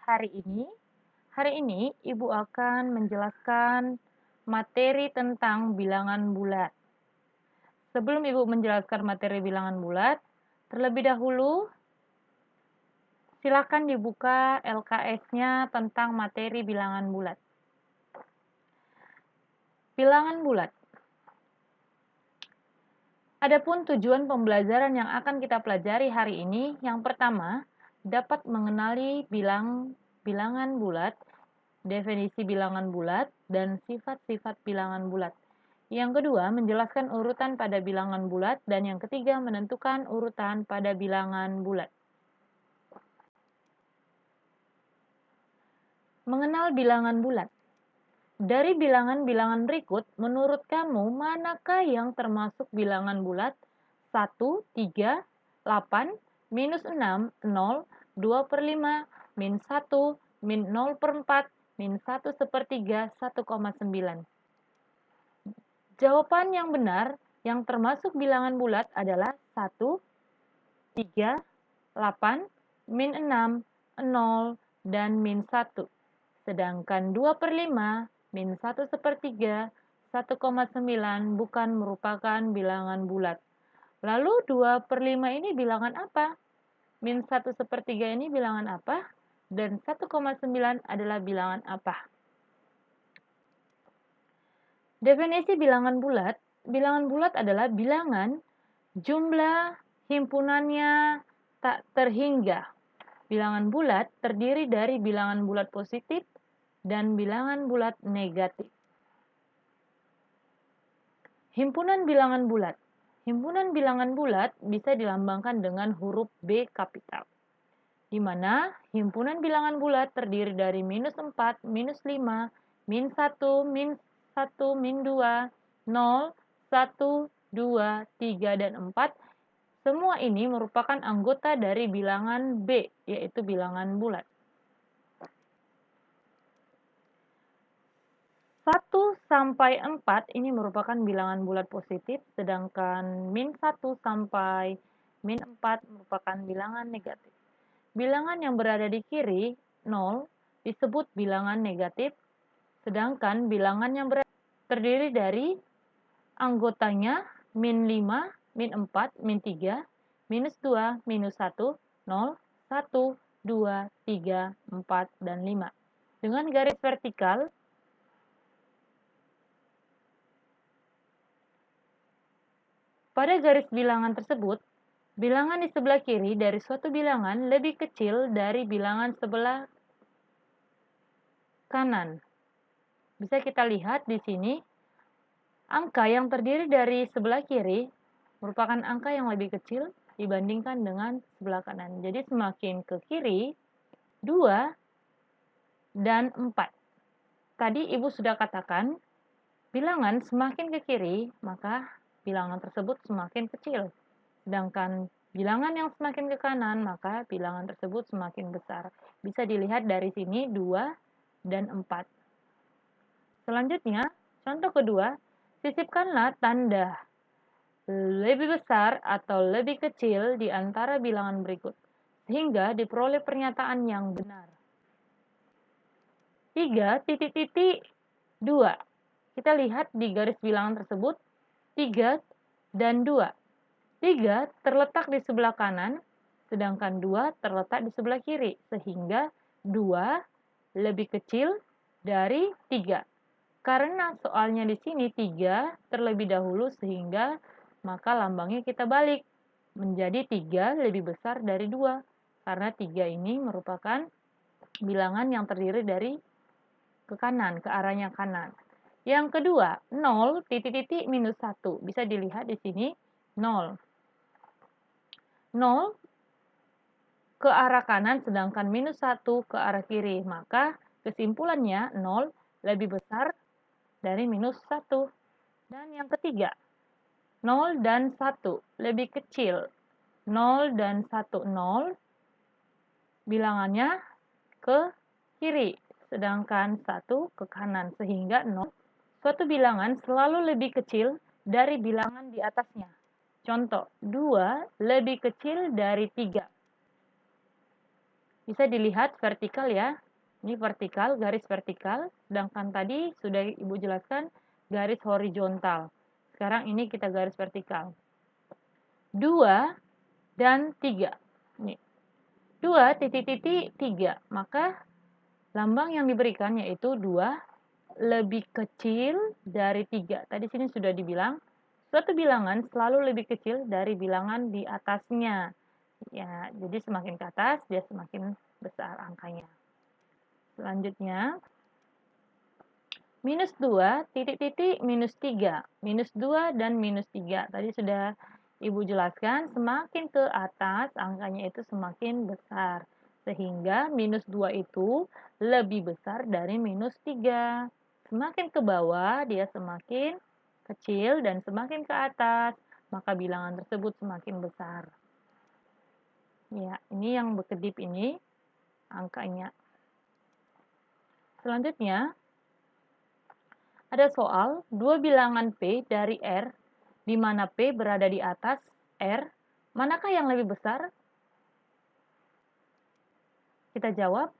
hari ini. Hari ini Ibu akan menjelaskan materi tentang bilangan bulat. Sebelum Ibu menjelaskan materi bilangan bulat, terlebih dahulu silakan dibuka LKS-nya tentang materi bilangan bulat. Bilangan bulat. Adapun tujuan pembelajaran yang akan kita pelajari hari ini, yang pertama, dapat mengenali bilangan bulat, definisi bilangan bulat, dan sifat-sifat bilangan bulat. Yang kedua, menjelaskan urutan pada bilangan bulat, dan yang ketiga, menentukan urutan pada bilangan bulat. Mengenal bilangan bulat. Dari bilangan-bilangan berikut, menurut kamu manakah yang termasuk bilangan bulat? 1, 3, 8, minus 6, 0, 2 per 5, min 1, min 0 per 4, min 1 sepertiga, 1,9. Jawaban yang benar yang termasuk bilangan bulat adalah 1, 3, 8, min 6, 0, dan min 1. Sedangkan 2 per 5, min 1 sepertiga, 1,9 bukan merupakan bilangan bulat. Lalu 2 per 5 ini bilangan apa? Min 1 sepertiga ini bilangan apa? Dan 1,9 adalah bilangan apa? Definisi bilangan bulat adalah bilangan jumlah himpunannya tak terhingga. Bilangan bulat terdiri dari bilangan bulat positif dan bilangan bulat negatif. Himpunan bilangan bulat. Himpunan bilangan bulat bisa dilambangkan dengan huruf B kapital, di mana himpunan bilangan bulat terdiri dari minus 4, minus 5, min 1, min 1, min 2, 0, 1, 2, 3, dan 4. Semua ini merupakan anggota dari bilangan B, yaitu bilangan bulat. 1 sampai 4 ini merupakan bilangan bulat positif, sedangkan min 1 sampai min 4 merupakan bilangan negatif. Bilangan yang berada di kiri, 0, disebut bilangan negatif, sedangkan bilangan yang terdiri dari anggotanya min 5, min 4, min 3, minus 2, minus 1, 0, 1, 2, 3, 4, dan 5. Dengan garis vertikal, pada garis bilangan tersebut, bilangan di sebelah kiri dari suatu bilangan lebih kecil dari bilangan sebelah kanan. Bisa kita lihat di sini, angka yang terdiri dari sebelah kiri merupakan angka yang lebih kecil dibandingkan dengan sebelah kanan. Jadi semakin ke kiri, 2 dan 4. Tadi Ibu sudah katakan, bilangan semakin ke kiri, maka bilangan tersebut semakin kecil. Sedangkan bilangan yang semakin ke kanan, maka bilangan tersebut semakin besar. Bisa dilihat dari sini 2 dan 4. Selanjutnya, contoh kedua, sisipkanlah tanda lebih besar atau lebih kecil di antara bilangan berikut, sehingga diperoleh pernyataan yang benar. 3 titik-titik 2. Kita lihat di garis bilangan tersebut, 3 dan 2. 3 terletak di sebelah kanan, sedangkan 2 terletak di sebelah kiri, sehingga 2 lebih kecil dari 3. Karena soalnya di sini 3 terlebih dahulu, sehingga maka lambangnya kita balik menjadi 3 lebih besar dari 2. Karena 3 ini merupakan bilangan yang terdiri dari ke kanan, ke arahnya kanan. Yang kedua, 0 titik-titik minus 1. Bisa dilihat di sini 0. 0 ke arah kanan, sedangkan minus 1 ke arah kiri. Maka kesimpulannya 0 lebih besar dari minus 1. Dan yang ketiga, 0 dan 1 lebih kecil. 0 dan 1, 0. Bilangannya ke kiri, sedangkan 1 ke kanan. Sehingga 0, suatu bilangan selalu lebih kecil dari bilangan di atasnya. Contoh, 2 lebih kecil dari 3. Bisa dilihat vertikal ya. Ini vertikal, garis vertikal. Sedangkan tadi sudah Ibu jelaskan garis horizontal. Sekarang ini kita garis vertikal. 2 dan 3. Nih. 2 titik-titik 3. Maka lambang yang diberikan yaitu 2 lebih kecil dari 3. Tadi sini sudah dibilang, suatu bilangan selalu lebih kecil dari bilangan di atasnya. Ya, jadi semakin ke atas, dia semakin besar angkanya. Selanjutnya, minus 2, titik-titik, minus 3. Minus 2 dan minus 3. Tadi sudah Ibu jelaskan, semakin ke atas, angkanya itu semakin besar. Sehingga minus 2 itu lebih besar dari minus 3. Semakin ke bawah, dia semakin kecil, dan semakin ke atas, maka bilangan tersebut semakin besar. Ya, ini yang berkedip ini angkanya. Selanjutnya, ada soal dua bilangan P dari R, di mana P berada di atas R, manakah yang lebih besar? Kita jawab,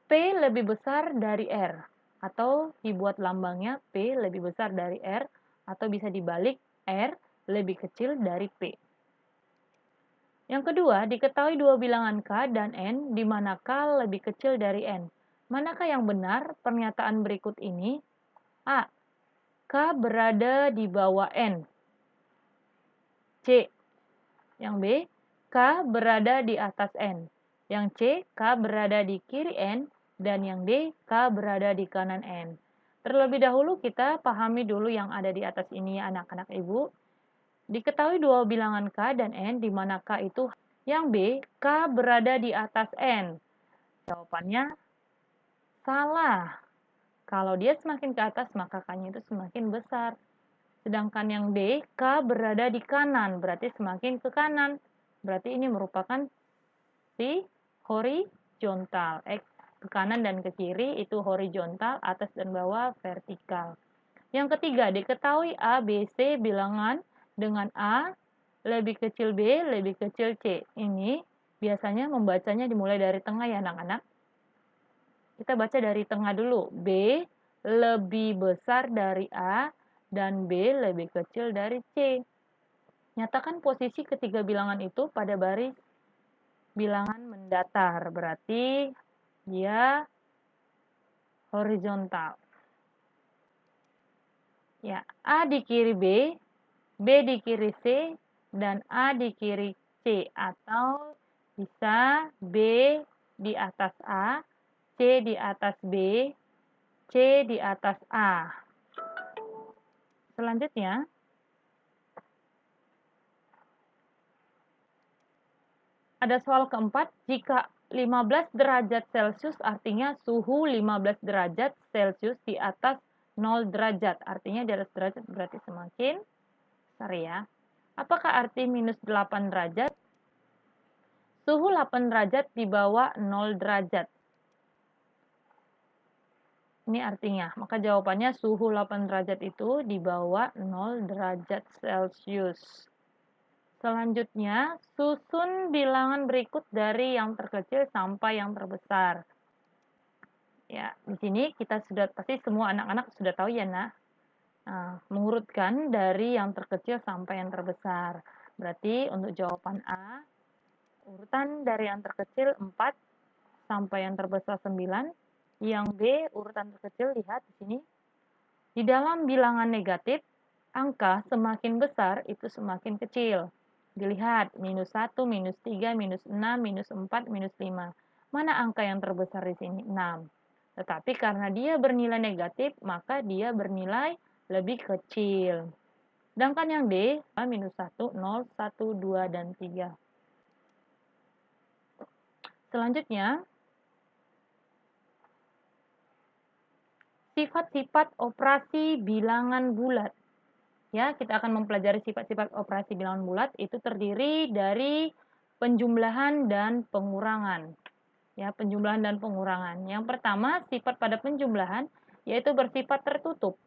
P lebih besar dari R, atau dibuat lambangnya P lebih besar dari R, atau bisa dibalik R lebih kecil dari P. Yang kedua, diketahui dua bilangan K dan N, di mana K lebih kecil dari N. Manakah yang benar? Pernyataan berikut ini. A. K berada di bawah N. C. Yang B. K berada di atas N. Yang C. K berada di kiri N. Dan yang D. K berada di kanan N. Terlebih dahulu kita pahami dulu yang ada di atas ini ya anak-anak Ibu. Diketahui dua bilangan K dan N, di mana K itu. Yang B, K berada di atas N. Jawabannya salah. Kalau dia semakin ke atas, maka K-nya itu semakin besar. Sedangkan yang D, K berada di kanan, berarti semakin ke kanan. Berarti ini merupakan si horizontal. Ke kanan dan ke kiri itu horizontal, atas dan bawah vertikal. Yang ketiga, diketahui A, B, C bilangan dengan A lebih kecil B, lebih kecil C. Ini biasanya membacanya dimulai dari tengah ya anak-anak. Kita baca dari tengah dulu. B lebih besar dari A dan B lebih kecil dari C. Nyatakan posisi ketiga bilangan itu pada baris bilangan mendatar. Berarti dia horizontal. Ya, A di kiri B, B di kiri C, dan A di kiri C. Atau bisa B di atas A, C di atas B, C di atas A. Selanjutnya, ada soal keempat, jika 15 derajat Celcius artinya suhu 15 derajat Celcius di atas 0 derajat. Artinya di atas derajat berarti semakin besar ya. Apakah arti minus 8 derajat? Suhu 8 derajat di bawah 0 derajat. Ini artinya, maka jawabannya suhu 8 derajat itu di bawah 0 derajat Celcius. Selanjutnya, susun bilangan berikut dari yang terkecil sampai yang terbesar. Ya, di sini kita sudah, pasti semua anak-anak sudah tahu ya, nah. Mengurutkan dari yang terkecil sampai yang terbesar. Berarti untuk jawaban A, urutan dari yang terkecil 4 sampai yang terbesar 9. Yang B, urutan terkecil, lihat di sini. Di dalam bilangan negatif, angka semakin besar itu semakin kecil. Dilihat, minus 1, minus 3, minus 6, minus 4, minus 5. Mana angka yang terbesar di sini? 6. Tetapi karena dia bernilai negatif, maka dia bernilai lebih kecil. Sedangkan yang D, minus 1, 0, 1, 2, dan 3. Selanjutnya, sifat-sifat operasi bilangan bulat. Ya, kita akan mempelajari sifat-sifat operasi bilangan bulat, itu terdiri dari penjumlahan dan pengurangan. Ya, penjumlahan dan pengurangan. Yang pertama, sifat pada penjumlahan, yaitu bersifat tertutup.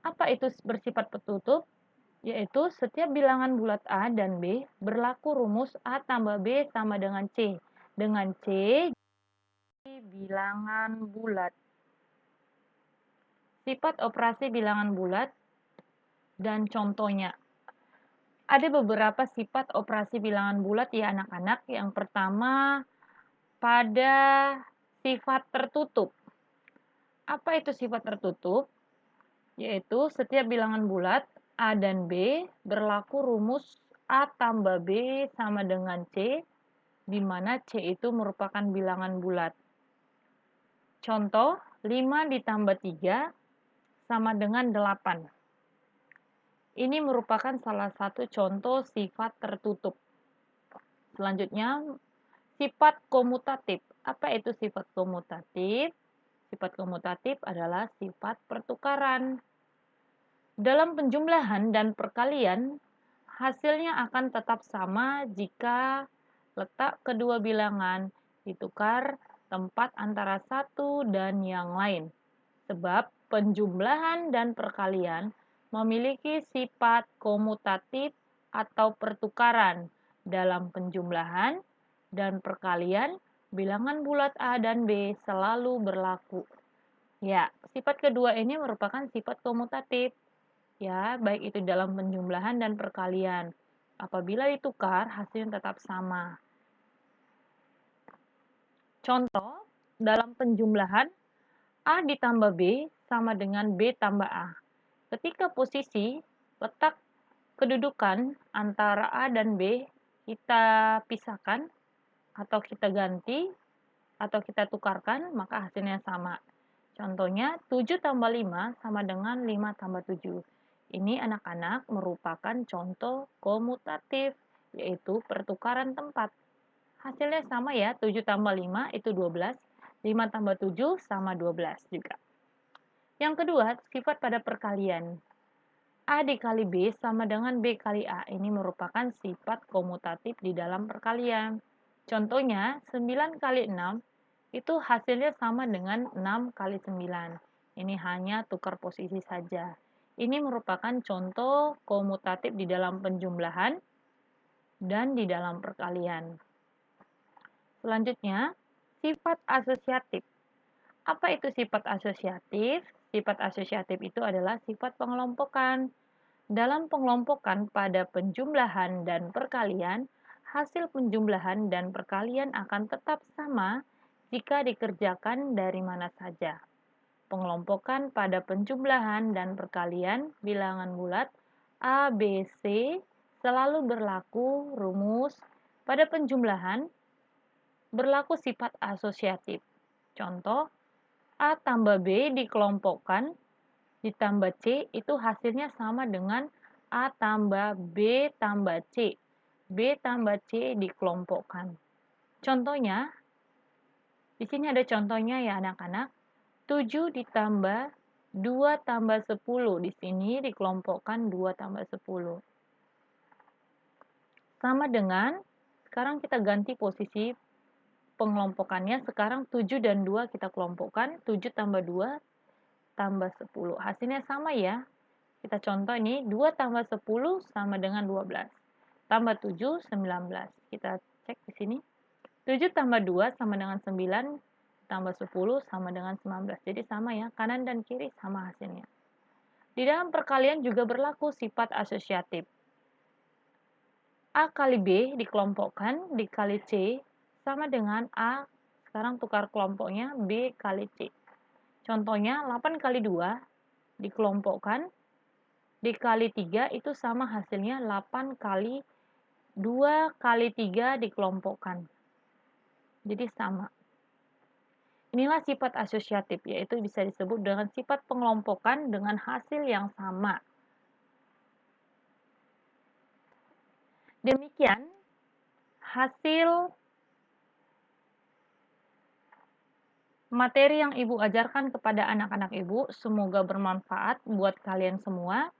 Apa itu bersifat tertutup? Yaitu setiap bilangan bulat A dan B berlaku rumus A tambah B sama dengan C. dengan C bilangan bulat. Sifat operasi bilangan bulat dan contohnya. Ada beberapa sifat operasi bilangan bulat ya anak-anak. Yang pertama pada sifat tertutup. Apa itu sifat tertutup? Yaitu setiap bilangan bulat A dan B berlaku rumus A tambah B sama dengan C, di mana C itu merupakan bilangan bulat. Contoh, 5 ditambah 3 sama dengan 8. Ini merupakan salah satu contoh sifat tertutup. Selanjutnya, sifat komutatif. Apa itu sifat komutatif? Sifat komutatif adalah sifat pertukaran. Dalam penjumlahan dan perkalian, hasilnya akan tetap sama jika letak kedua bilangan ditukar tempat antara satu dan yang lain. Sebab penjumlahan dan perkalian memiliki sifat komutatif atau pertukaran. Dalam penjumlahan dan perkalian, bilangan bulat A dan B selalu berlaku. Ya, sifat kedua ini merupakan sifat komutatif. Ya, baik itu dalam penjumlahan dan perkalian. Apabila ditukar, hasilnya tetap sama. Contoh, dalam penjumlahan, A ditambah B sama dengan B tambah A. Ketika posisi letak kedudukan antara A dan B kita pisahkan atau kita ganti atau kita tukarkan, maka hasilnya sama. Contohnya 7 tambah 5 sama dengan 5 tambah 7. Ini anak-anak merupakan contoh komutatif, yaitu pertukaran tempat. Hasilnya sama ya, 7 tambah 5 itu 12, 5 tambah 7 sama 12 juga. Yang kedua, sifat pada perkalian. A dikali B sama dengan B kali A. Ini merupakan sifat komutatif di dalam perkalian. Contohnya, 9 kali 6 itu hasilnya sama dengan 6 kali 9. Ini hanya tukar posisi saja. Ini merupakan contoh komutatif di dalam penjumlahan dan di dalam perkalian. Selanjutnya, sifat asosiatif. Apa itu sifat asosiatif? Sifat asosiatif itu adalah sifat pengelompokan. Dalam pengelompokan pada penjumlahan dan perkalian, hasil penjumlahan dan perkalian akan tetap sama jika dikerjakan dari mana saja. Pengelompokan pada penjumlahan dan perkalian bilangan bulat A, B, C selalu berlaku rumus. Pada penjumlahan berlaku sifat asosiatif. Contoh, A tambah B dikelompokkan ditambah C itu hasilnya sama dengan A tambah B tambah C. B tambah C dikelompokkan. Contohnya, di sini ada contohnya ya anak-anak. 7 ditambah 2 tambah 10. Di sini dikelompokkan 2 tambah 10. Sama dengan, sekarang kita ganti posisi pengelompokannya. Sekarang 7 dan 2 kita kelompokkan. 7 tambah 2 tambah 10. Hasilnya sama ya. Kita contoh ini, 2 tambah 10 sama dengan 12. Tambah 7, 19. Kita cek di sini. 7 tambah 2 sama dengan 9, tambah 10 sama dengan 19. Jadi sama ya, kanan dan kiri sama hasilnya. Di dalam perkalian juga berlaku sifat asosiatif. A kali B dikelompokkan dikali C sama dengan A, sekarang tukar kelompoknya B kali C. Contohnya 8 kali 2 dikelompokkan dikali 3 itu sama hasilnya 8 kali 2 kali 3 dikelompokkan. Jadi sama. Inilah sifat asosiatif, yaitu bisa disebut dengan sifat pengelompokan dengan hasil yang sama. Demikian hasil materi yang Ibu ajarkan kepada anak-anak Ibu. Semoga bermanfaat buat kalian semua.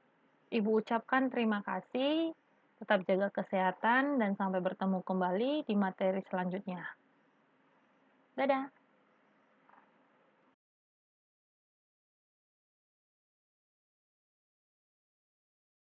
Ibu ucapkan terima kasih, tetap jaga kesehatan, dan sampai bertemu kembali di materi selanjutnya. Dadah!